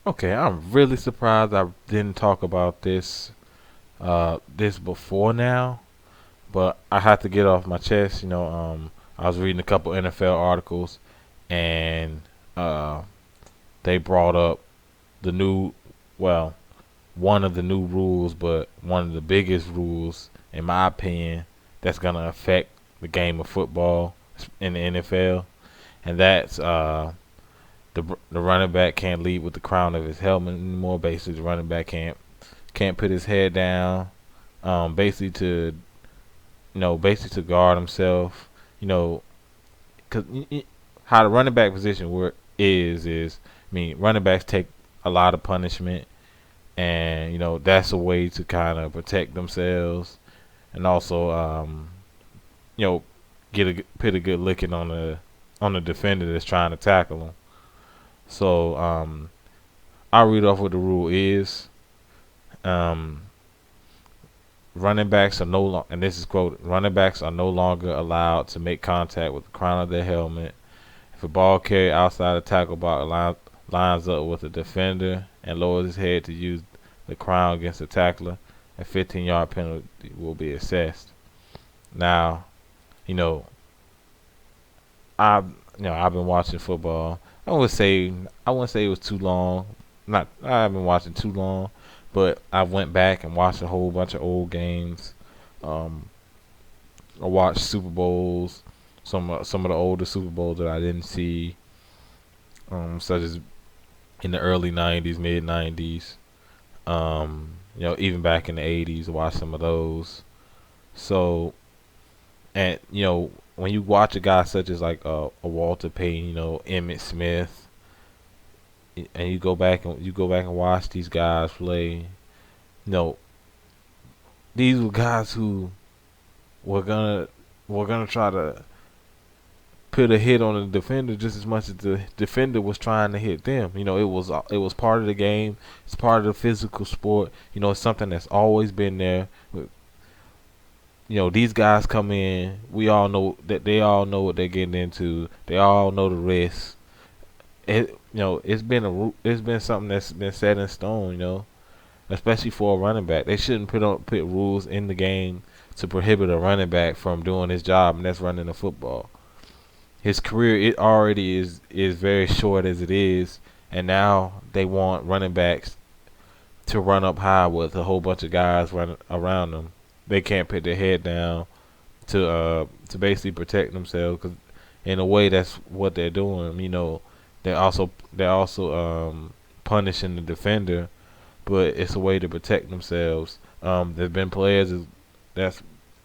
Okay, I'm really surprised I didn't talk about this before now, but I had to get off my chest. I was reading a couple NFL articles, and uh, they brought up the new, well, one of the new rules, but one of the biggest rules, in my opinion, that's gonna affect the game of football in the NFL, and that's the running back can't lead with the crown of his helmet anymore. Basically, the running back can't put his head down. Basically to guard himself. You know, cause how the running back position work is running backs take a lot of punishment, and that's a way to kind of protect themselves, and also you know put a good licking on the defender that's trying to tackle them. So I'll read off what the rule is. Um, Running backs are no longer, and this is quoted, running backs are no longer allowed to make contact with the crown of their helmet. If a ball carried outside the tackle box lines up with a defender and lowers his head to use the crown against the tackler, a 15-yard penalty will be assessed. Now, you know, I I've been watching football. I wouldn't say it was too long. Not I haven't been watching too long, but I went back and watched a whole bunch of old games. Um, I watched Super Bowls, some of the older Super Bowls that I didn't see, such as in the early '90s, mid '90s. Even back in the '80s, I watched some of those. So, and when you watch a guy such as like a Walter Payton, Emmitt Smith, and you go back and watch these guys play, know, these were guys who were gonna try to put a hit on the defender just as much as the defender was trying to hit them. It was part of the game. It's part of the physical sport. It's something that's always been there. These guys come in. We all know that they all know what they're getting into. They all know the risks. It's been something that's been set in stone. Especially for a running back. They shouldn't put rules in the game to prohibit a running back from doing his job, and that's running the football. His career it already is very short as it is, and now they want running backs to run up high with a whole bunch of guys running around them. They can't put their head down to basically protect themselves, because in a way that's what they're doing. They're also punishing the defender, but it's a way to protect themselves. There've been players that's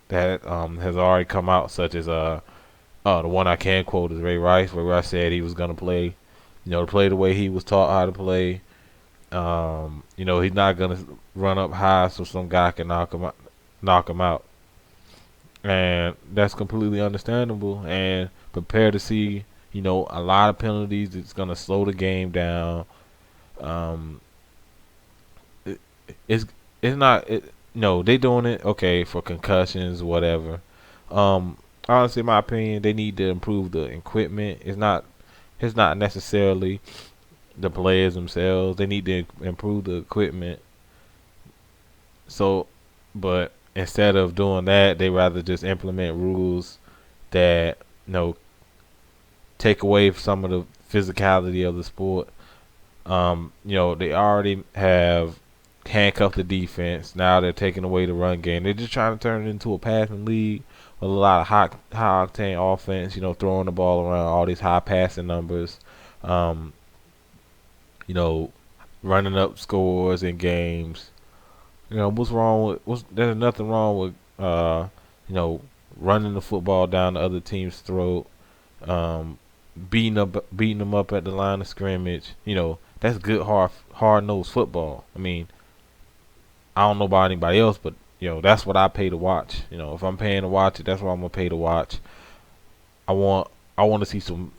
that has already come out, such as the one I can quote is Ray Rice. Ray Rice said he was gonna play, to play the way he was taught how to play. He's not gonna run up high so some guy can knock him out, and that's completely understandable. And prepare to see, a lot of penalties. It's gonna slow the game down. Um, it, it's it's not it, no, they doing it okay for concussions, whatever. Honestly, in my opinion, they need to improve the equipment. It's not necessarily the players themselves. They need to improve the equipment. So, but instead of doing that, they rather just implement rules that take away some of the physicality of the sport. They already have handcuffed the defense. Now they're taking away the run game. They're just trying to turn it into a passing league with a lot of high octane offense. Throwing the ball around, all these high passing numbers. Um, you know, Running up scores in games. What's wrong with? There's nothing wrong with you know running the football down the other team's throat. Um, beating them up at the line of scrimmage. That's good hard nosed football. I don't know about anybody else, but that's what I pay to watch. If I'm paying to watch it, that's what I'm gonna pay to watch. I want I want to see some.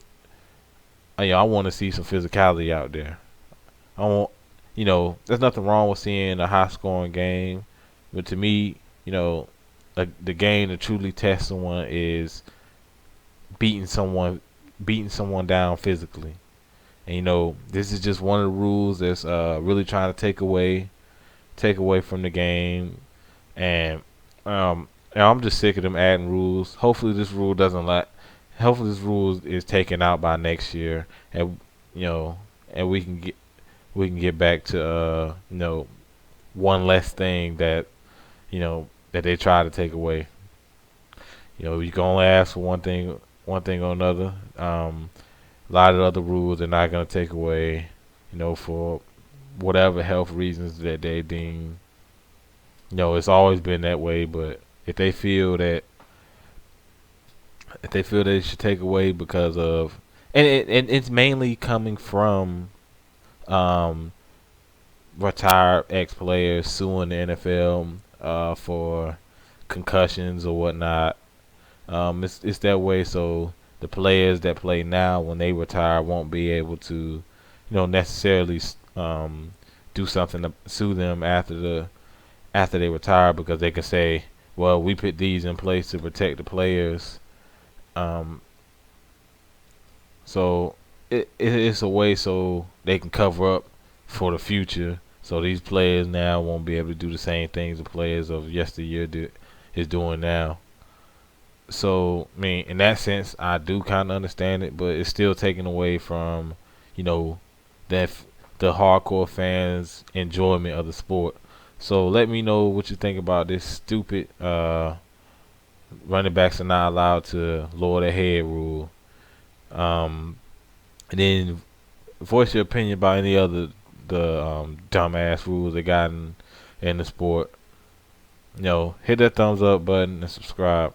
I want to see some physicality out there. I want there's nothing wrong with seeing a high scoring game, but to me, the game to truly test someone is beating someone beating someone down physically. And this is just one of the rules that's really trying to take away from the game. And I'm just sick of them adding rules. Hopefully this rule doesn't let. Hopefully this rule is taken out by next year, and you know, and we can get back to one less thing that they try to take away. You can only ask for one thing or another. A lot of the other rules they're not gonna take away, for whatever health reasons that they deem. It's always been that way, but if they feel that they should take away because of, and it's mainly coming from um, retired ex players suing the NFL for concussions or whatnot. It's that way so the players that play now when they retire won't be able to, necessarily do something to sue them after they retire because they can say, well, we put these in place to protect the players. Um, so it's a way so they can cover up for the future. So these players now won't be able to do the same things the players of yesteryear is doing now. So I mean, in that sense, I do kind of understand it, but it's still taken away from, you know, that the hardcore fans' enjoyment of the sport. So let me know what you think about this stupid running backs are not allowed to lower their head rule. Um, and then voice your opinion about any other the dumbass rules they got in the sport. Hit that thumbs up button and subscribe.